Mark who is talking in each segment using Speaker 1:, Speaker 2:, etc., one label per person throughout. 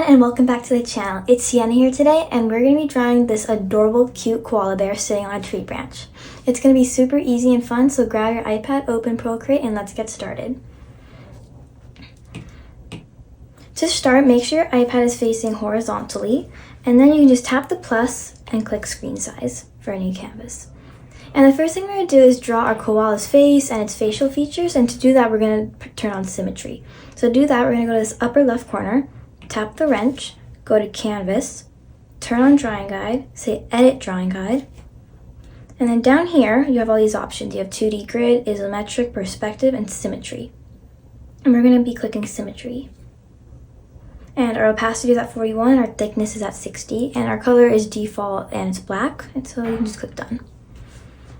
Speaker 1: everyone and welcome back to the channel. It's Sienna here today and we're going to be drawing this adorable cute koala bear sitting on a tree branch. It's going to be super easy and fun, so grab your iPad, open Procreate, and let's get started. To start, make sure your iPad is facing horizontally, and then you can just tap the plus and click screen size for a new canvas. And the first thing we're going to do is draw our koala's face and its facial features, and to do that we're going to turn on symmetry. So to do that, we're going to go to this upper left corner, tap the wrench, go to Canvas, turn on Drawing Guide, say Edit Drawing Guide, and then down here you have all these options. You have 2D Grid, Isometric, Perspective, and Symmetry. And we're going to be clicking Symmetry. And our opacity is at 41, our thickness is at 60, and our color is default and it's black, and so you can just click Done.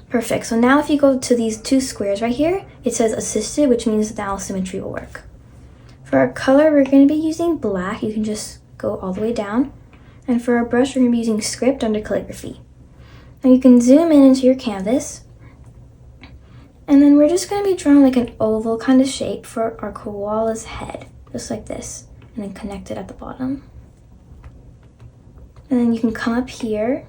Speaker 1: Perfect. So now if you go to these two squares right here, it says Assisted, which means now Symmetry will work. For our color, we're going to be using black. You can just go all the way down. And for our brush, we're going to be using Script under Calligraphy. Now you can zoom in into your canvas. And then we're just going to be drawing like an oval kind of shape for our koala's head, just like this, and then connect it at the bottom. And then you can come up here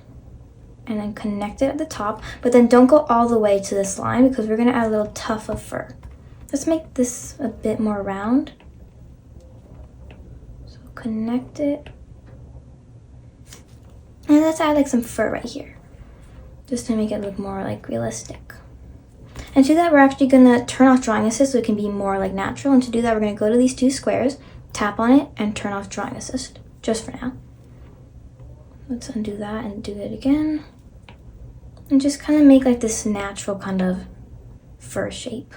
Speaker 1: and then connect it at the top, but then don't go all the way to this line because we're going to add a little tuft of fur. Let's make this a bit more round. Connect it, and let's add like some fur right here just to make it look more like realistic. And to do that, we're actually gonna turn off Drawing Assist so it can be more like natural, and to do that we're gonna go to these two squares, tap on it, and turn off Drawing Assist just for now. Let's undo that and do it again, and just kind of make like this natural kind of fur shape.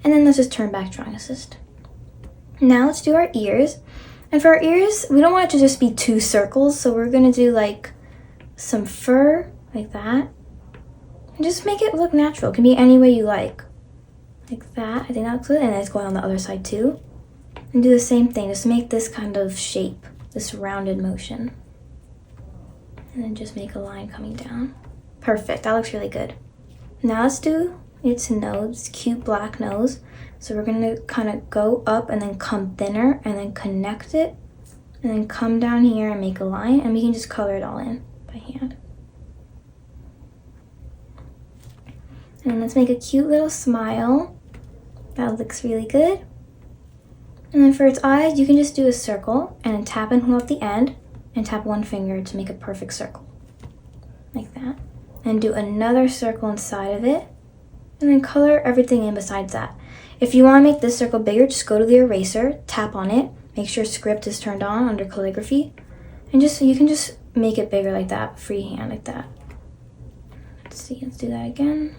Speaker 1: And then let's just turn back Drawing Assist. Now let's do our ears, and for our ears we don't want it to just be two circles, so we're gonna do like some fur like that and just make it look natural. It can be any way you like that. I think that's good, and it's going on the other side too, and do the same thing. Just make this kind of shape, this rounded motion, and then just make a line coming down. Perfect, that looks really good. Now let's do its nose, cute black nose. So we're going to kind of go up and then come thinner and then connect it and then come down here and make a line, and we can just color it all in by hand. And let's make a cute little smile. That looks really good. And then for its eyes, you can just do a circle and then tap and hold at the end and tap one finger to make a perfect circle. Like that. And do another circle inside of it and then color everything in besides that. If you want to make this circle bigger, just go to the eraser, tap on it, make sure Script is turned on under Calligraphy, and you can just make it bigger like that, freehand like that. Let's see, let's do that again.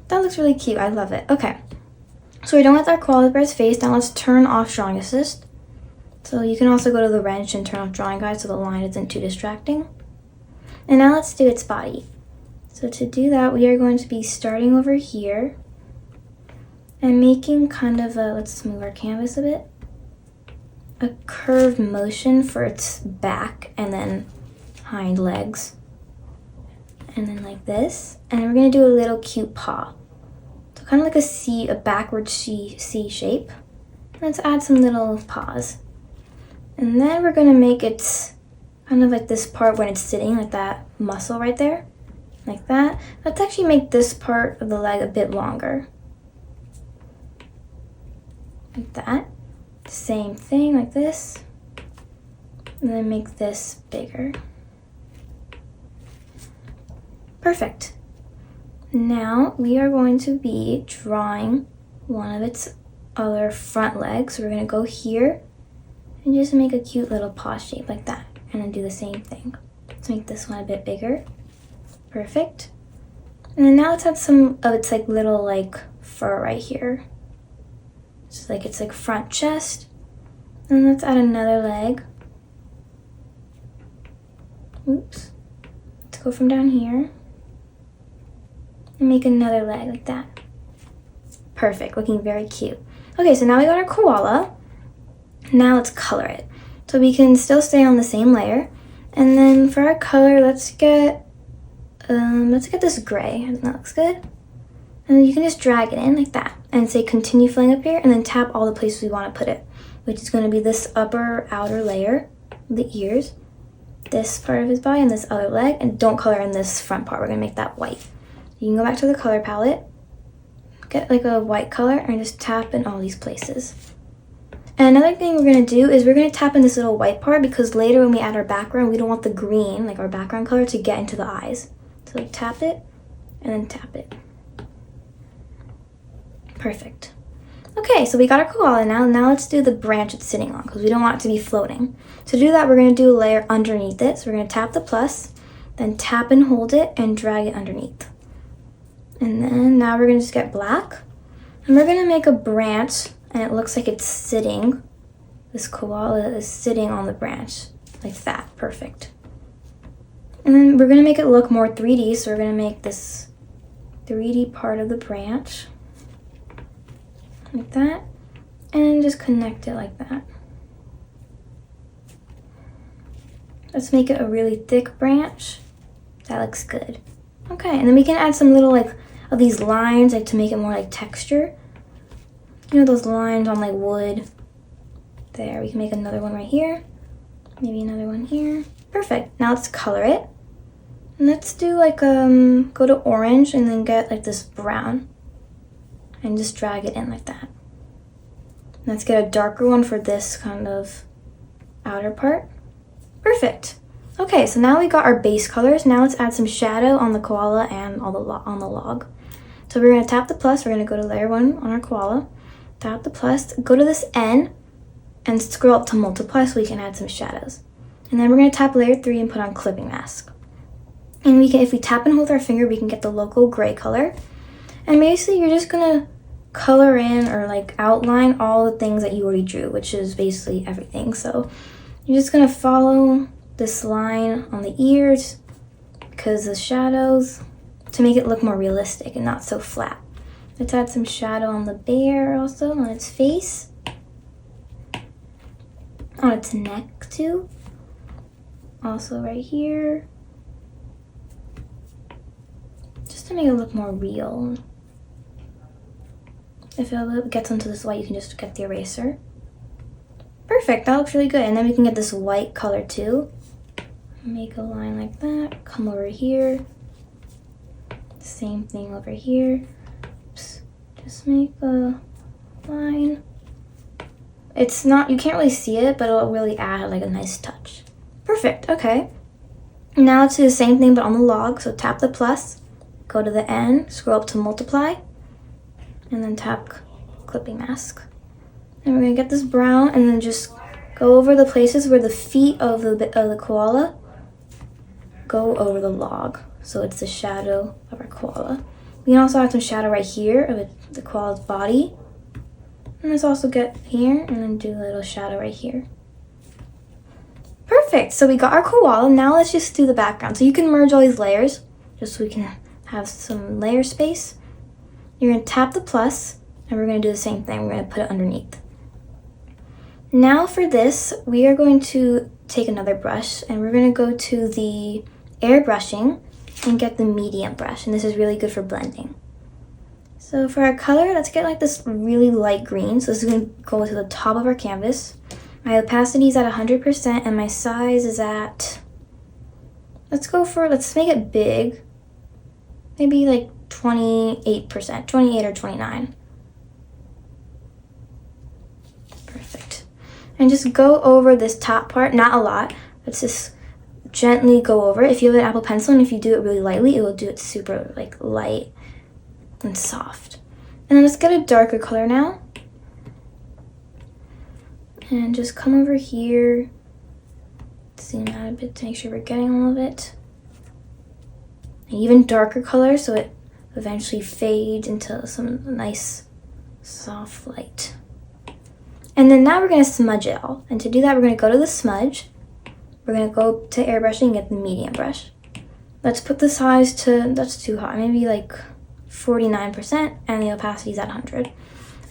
Speaker 1: That looks really cute, I love it. Okay, so we're done with our koala bear's face. Now let's turn off Drawing Assist. So you can also go to the wrench and turn off Drawing Guide so the line isn't too distracting. And now let's do its body. So to do that, we are going to be starting over here and making kind of a, let's move our canvas a bit, a curved motion for its back and then hind legs. And then like this. And then we're going to do a little cute paw. So kind of like a C, a backward C shape. Let's add some little paws. And then we're going to make its kind of like this part when it's sitting, like that muscle right there. Like that. Let's actually make this part of the leg a bit longer. Like that. Same thing, like this. And then make this bigger. Perfect. Now we are going to be drawing one of its other front legs. So we're going to go here and just make a cute little paw shape like that. And then do the same thing. Let's make this one a bit bigger. Perfect. And then now let's add some of its like little like fur right here. Just like it's like front chest. And let's add another leg. Oops. Let's go from down here and make another leg like that. Perfect, looking very cute. Okay, so now we got our koala. Now let's color it. So we can still stay on the same layer. And then for our color, let's get this gray. That looks good. And then you can just drag it in like that and say continue filling up here, and then tap all the places we want to put it, which is going to be this upper outer layer, the ears, this part of his body, and this other leg. And don't color in this front part. We're going to make that white. You can go back to the color palette, get like a white color, and just tap in all these places. And another thing we're going to do is we're going to tap in this little white part, because later when we add our background, we don't want the green, like our background color, to get into the eyes. So tap it and then tap it. Perfect. Okay, so we got our koala now. Now let's do the branch it's sitting on, because we don't want it to be floating. To do that, we're going to do a layer underneath it. So we're going to tap the plus, then tap and hold it and drag it underneath. And then now we're going to just get black. And we're going to make a branch, and it looks like it's sitting. This koala is sitting on the branch like that. Perfect. And then we're going to make it look more 3D. So we're going to make this 3D part of the branch like that, and just connect it like that. Let's make it a really thick branch. That looks good. Okay, and then we can add some little like of these lines, like to make it more like texture. You know those lines on like wood. There, we can make another one right here. Maybe another one here. Perfect. Now let's color it. And let's do like go to orange and then get like this brown. And just drag it in like that. Let's get a darker one for this kind of outer part. Perfect. Okay, so now we got our base colors. Now let's add some shadow on the koala and on the log. So we're going to tap the plus. We're going to go to layer 1 on our koala. Tap the plus. Go to this N and scroll up to multiply so we can add some shadows. And then we're going to tap layer 3 and put on clipping mask. And we can, if we tap and hold our finger, we can get the local gray color. And basically you're just going to color in or like outline all the things that you already drew, which is basically everything. So you're just going to follow this line on the ears, because the shadows, to make it look more realistic and not so flat. Let's add some shadow on the bear also, on its face, on its neck too, also right here, just to make it look more real. If it gets into this white, you can just get the eraser. Perfect, that looks really good. And then we can get this white color too. Make a line like that, come over here. Same thing over here. Oops. Just make a line. It's not, you can't really see it, but it'll really add like a nice touch. Perfect, okay. Now let's do the same thing but on the log. So tap the plus, go to the N, scroll up to multiply, and then tap clipping mask. And we're gonna get this brown and then just go over the places where the feet of the koala go over the log. So it's the shadow of our koala. We can also have some shadow right here of the koala's body. And let's also get here and then do a little shadow right here. Perfect, so we got our koala. Now let's just do the background. So you can merge all these layers just so we can have some layer space. You're gonna tap the plus and we're gonna do the same thing. We're gonna put it underneath. Now for this, we are going to take another brush and we're gonna go to the airbrushing and get the medium brush. And this is really good for blending. So for our color, let's get like this really light green. So this is gonna go to the top of our canvas. My opacity is at 100% and my size is at, let's make it big. Maybe like 28%, 28 or 29. Perfect. And just go over this top part, not a lot, but just gently go over it. If you have an Apple Pencil and if you do it really lightly, it will do it super like light and soft. And then let's get a darker color now. And just come over here, zoom out a bit to make sure we're getting all of it. An even darker color so it eventually fades into some nice soft light. And then now we're going to smudge it all. And to do that, we're going to go to the smudge. We're going to go to airbrushing and get the medium brush. Let's put the size to, that's too high, maybe like 49%, and the opacity is at 100.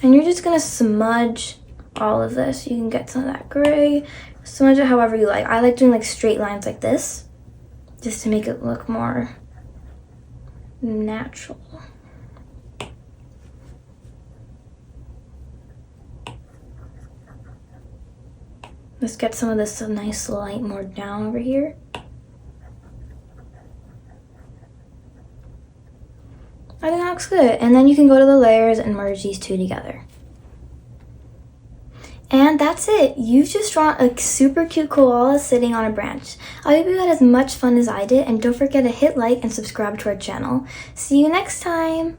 Speaker 1: And you're just going to smudge all of this. You can get some of that gray, smudge it however you like. I like doing like straight lines like this, just to make it look more natural. Let's get some of this nice light more down over here. I think that looks good. And then you can go to the layers and merge these two together. And that's it. You've just drawn a super cute koala sitting on a branch. I hope you had as much fun as I did, and don't forget to hit like and subscribe to our channel. See you next time!